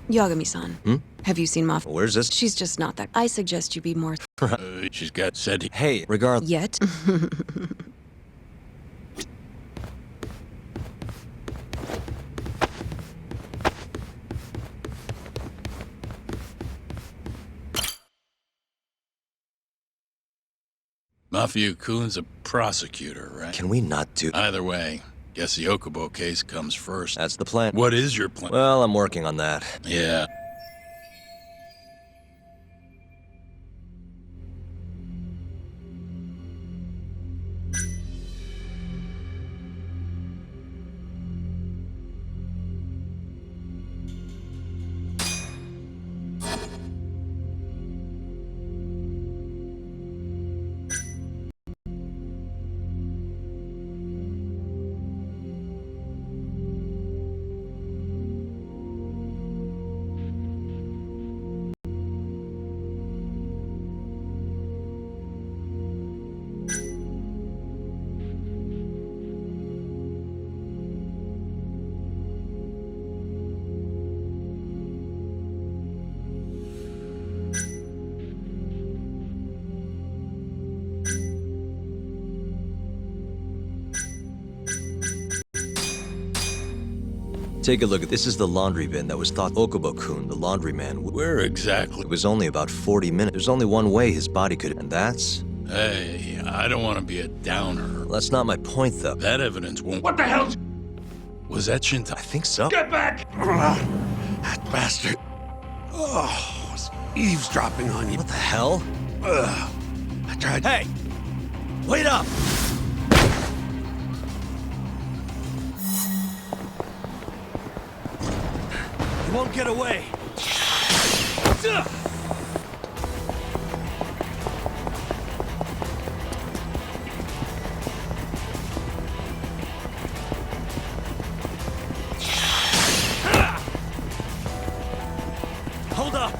Yagami-san. Have you seen Maf? Where's this? She's just not that. I suggest you be more She's got said. Hey, regardless. yet. Mafia-kun's a prosecutor, right? Can we not do... Either way, guess the Okubo case comes first. That's the plan. What is your plan? Well, I'm working on that. Yeah. Take a look at this. Is the laundry bin that was thought Okubo-kun, the laundryman. Where exactly? It was only about 40 minutes. There's only one way his body could... And that's... Hey, I don't want to be a downer. That's not my point, though. That evidence won't... What the hell? Was that Shinta? I think so. Get back! That bastard. Oh, was eavesdropping on you. What the hell? I tried. Hey! Wait up! You won't get away. Hold up!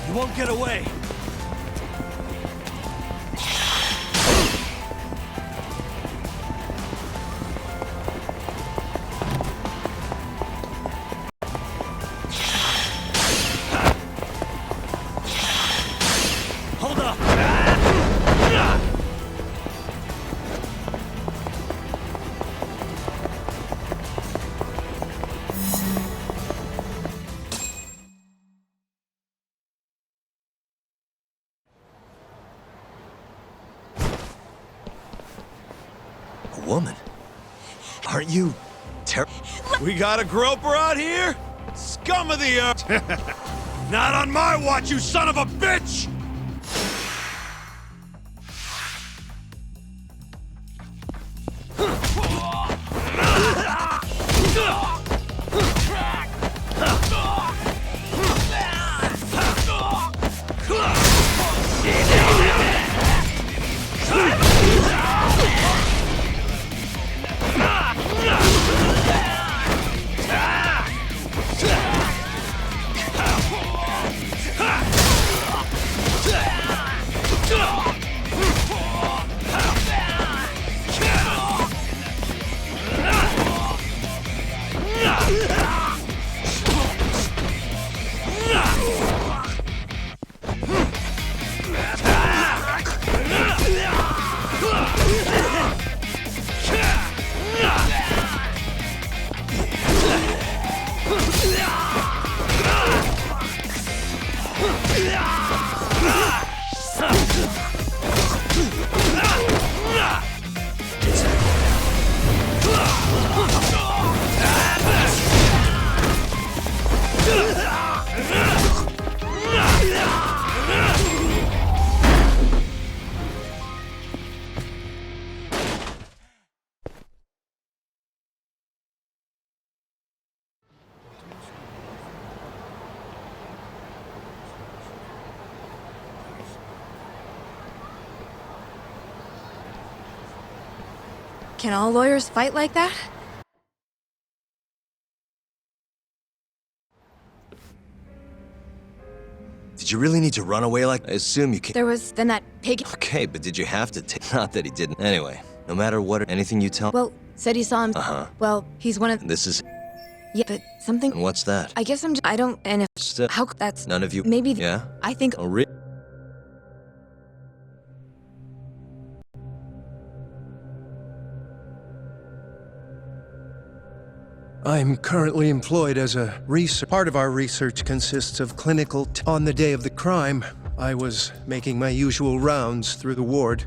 You won't get away. Hold up. A woman? Aren't you We got a groper out here? Scum of the earth! Not on my watch, you son of a bitch! Can all lawyers fight like that? Did you really need to run away like? I assume you can. There was then that pig. Okay, but did you have to take? Not that he didn't. Anyway, no matter what, anything you tell. Well, said he saw him. Well, he's one of. This is. Yeah, but something. And what's that? I guess I don't. And if. Still. How? That's. None of you. Maybe. Yeah. I think. Oh, really? I'm currently employed as a research. Part of our research consists of clinical. On the day of the crime, I was making my usual rounds through the ward.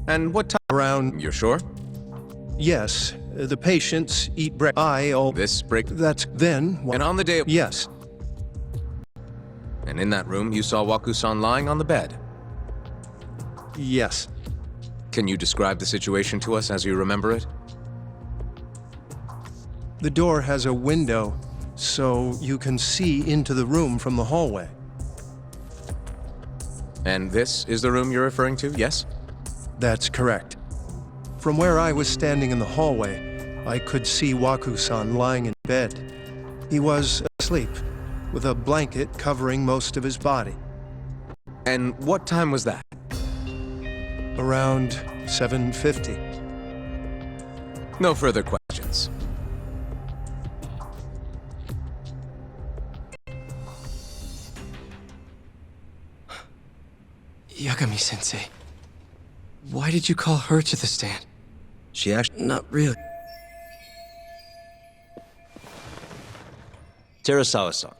And what time? Around. You're sure? Yes, the patients eat breakfast. This break. That's then. And on the day of. Yes. And in that room, you saw Waku-san lying on the bed. Yes. Can you describe the situation to us as you remember it? The door has a window, so you can see into the room from the hallway. And this is the room you're referring to, yes? That's correct. From where I was standing in the hallway, I could see Waku-san lying in bed. He was asleep, with a blanket covering most of his body. And what time was that? Around 7:50. No further questions. Yagami-sensei, why did you call her to the stand? She actually. Not really. Terasawa-san,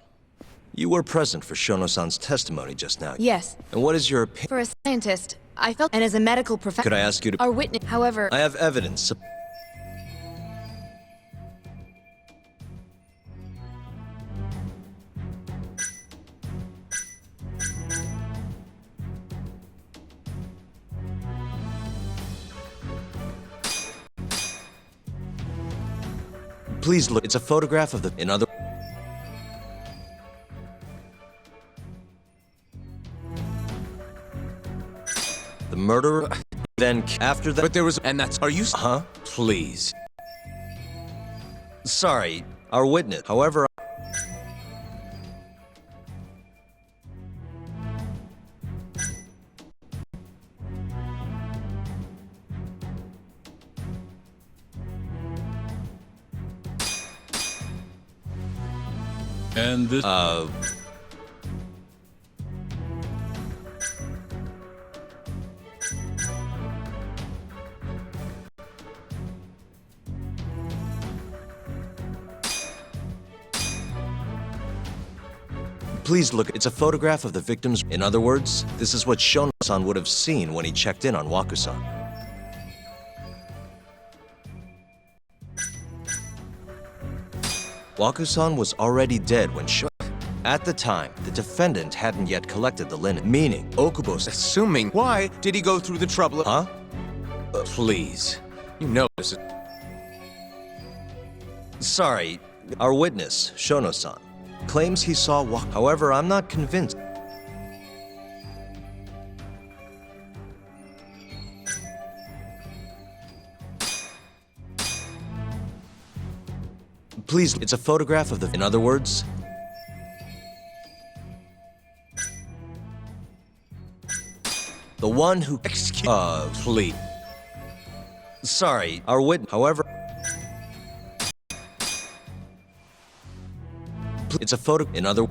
you were present for Shono-san's testimony just now. Yes. And what is your opinion? For a scientist, I felt, and as a medical professional. Could I ask you to? Our witness. However. I have evidence. Please look. It's a photograph of the. In other. The murderer. Then after that. But there was. And that's. Are you. Huh? Please. Sorry, our witness. However. And this. Please look. It's a photograph of the victims. In other words, this is what Shono-san would have seen when he checked in on Waku-san. Waku-san was already dead when At the time, the defendant hadn't yet collected the linen, meaning Okubo's. Assuming. Why did he go through the trouble of. Huh? Please. You know this is. Sorry, our witness, Shono-san, claims he saw Waku. However, I'm not convinced. Please, it's a photograph of the. In other words. The one who. Please. Sorry, our witness. However. It's a photo. In other.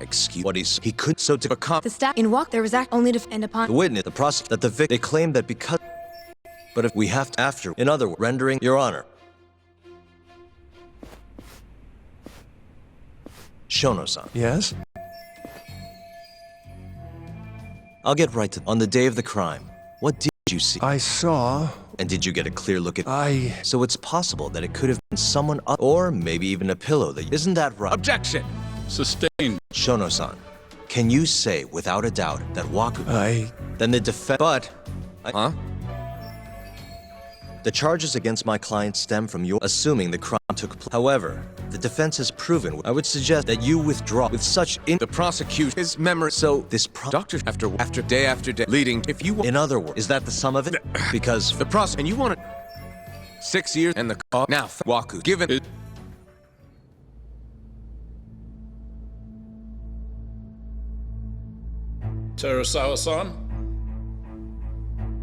Excuse. What he could. So to become. The staff in walk there was act only to end upon. The witness, the prosecutor, that the victim. They claim that because. But if we have to after. In other words, rendering. Your Honor. Shono-san. Yes? I'll get right to. On the day of the crime, what did you see? I saw. And did you get a clear look at? I. So it's possible that it could have been someone or maybe even a pillow that. Isn't that right? Objection! Sustained. Shono-san, can you say without a doubt that Waku. Then the defense. But. Huh? The charges against my client stem from your assuming the crime took place. However, the defense has proven. I would suggest that you withdraw with such The prosecution. His memory. So. this Doctor, after day, leading. If you. In other words, is that the sum of it? Because The process. And you want to. 6 years and the now Waku given it. Terasawa-san?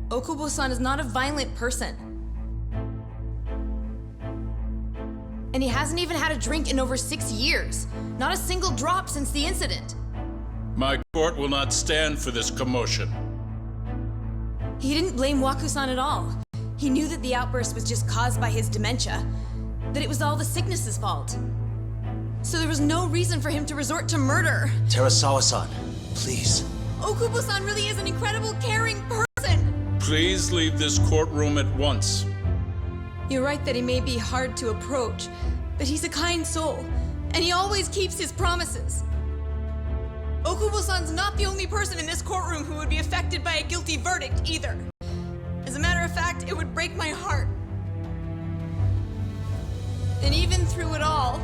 Okubo-san is not a violent person. And he hasn't even had a drink in over 6 years. Not a single drop since the incident. My court will not stand for this commotion. He didn't blame Waku-san at all. He knew that the outburst was just caused by his dementia, that it was all the sickness's fault. So there was no reason for him to resort to murder. Terasawa-san, please. Okubo-san really is an incredible, caring person. Please leave this courtroom at once. You're right that he may be hard to approach, but he's a kind soul, and he always keeps his promises. Okubo-san's not the only person in this courtroom who would be affected by a guilty verdict, either. As a matter of fact, it would break my heart. And even through it all,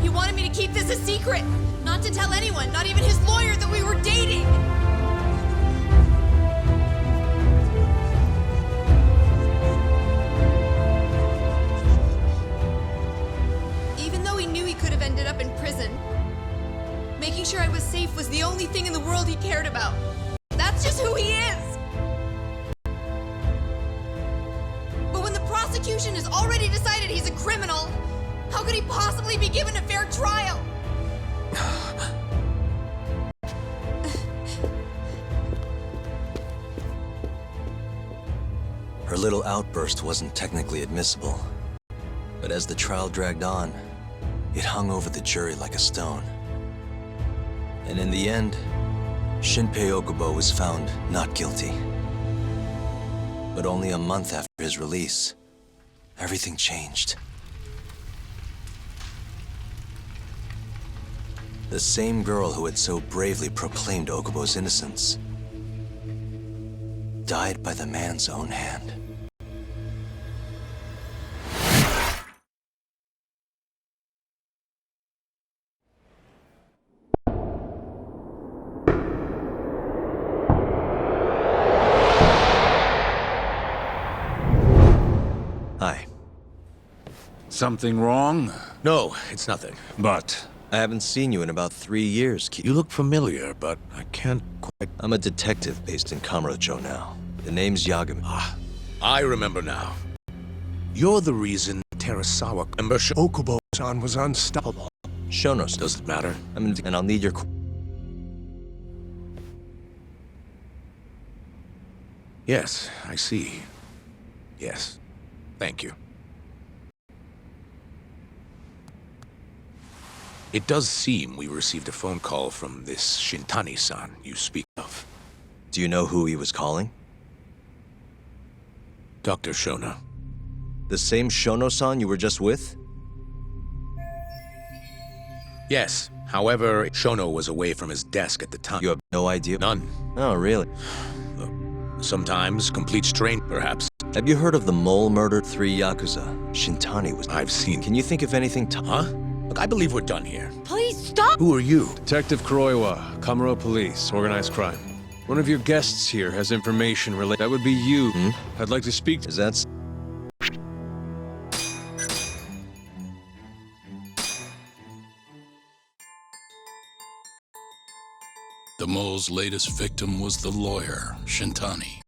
he wanted me to keep this a secret, not to tell anyone, not even his lawyer, that we were dating. Even though he knew he could have ended up in prison, making sure I was safe was the only thing in the world he cared about. That's just who he is! But when the prosecution has already decided he's a criminal, how could he possibly be given a fair trial? Her little outburst wasn't technically admissible, but as the trial dragged on, it hung over the jury like a stone. And in the end, Shinpei Okubo was found not guilty. But only a month after his release, everything changed. The same girl who had so bravely proclaimed Okubo's innocence died by the man's own hand. Hi. Something wrong? No, it's nothing. But I haven't seen you in about 3 years, You look familiar, but I can't quite... I'm a detective based in Kamurocho now. The name's Yagami. I remember now. You're the reason Terasawa member Okubo-san was unstoppable. Shonos doesn't matter. and I'll need your... Yes, I see. Yes. Thank you. It does seem we received a phone call from this Shintani-san you speak of. Do you know who he was calling? Dr. Shona. The same Shono-san you were just with? Yes. However, Shono was away from his desk at the time. You have no idea? None. Oh, really? Sometimes complete stranger, perhaps. Have you heard of the mole murder? 3 Yakuza. Shintani was... I've seen... Can you think of anything Huh? Look, I believe we're done here. Please stop! Who are you? Detective Kuroiwa, Kamuro Police, Organized Crime. One of your guests here has information related. That would be you. I'd like to speak to... Is that... the mole's latest victim was the lawyer, Shintani.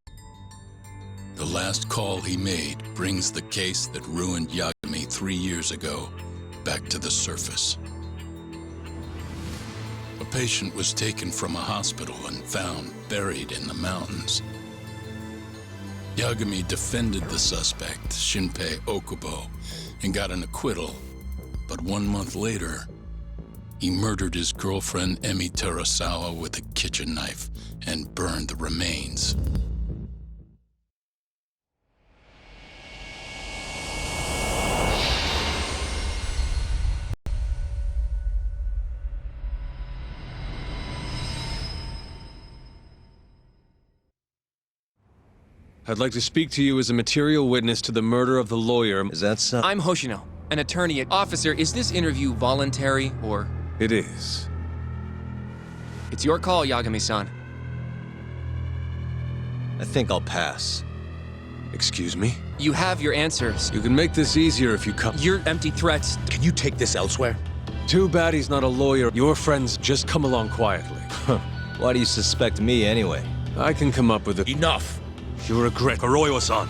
The last call he made brings the case that ruined Yagami 3 years ago back to the surface. A patient was taken from a hospital and found buried in the mountains. Yagami defended the suspect, Shinpei Okubo, and got an acquittal. But 1 month later, he murdered his girlfriend Emi Terasawa with a kitchen knife and burned the remains. I'd like to speak to you as a material witness to the murder of the lawyer. Is that so? I'm Hoshino, an attorney at... Officer, is this interview voluntary, or... It is. It's your call, I think I'll pass. Excuse me? You have your answers. You can make this easier if you come. Your empty threats. Can you take this elsewhere? Too bad he's not a lawyer. Your friends just come along quietly. Why do you suspect me anyway? I can come up with it. Enough! You regret. Arroyo-san.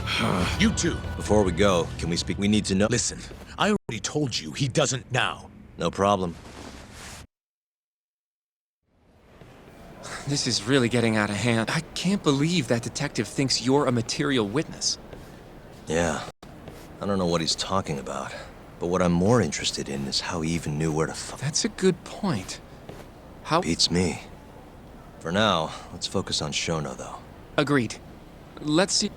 You too. Before we go, can we speak? We need to know. Listen, I already told you he doesn't now. No problem. This is really getting out of hand. I can't believe that detective thinks you're a material witness. Yeah. I don't know what he's talking about. But what I'm more interested in is how he even knew where to That's a good point. How... Beats me. For now, let's focus on Shono, though. Agreed. Let's see...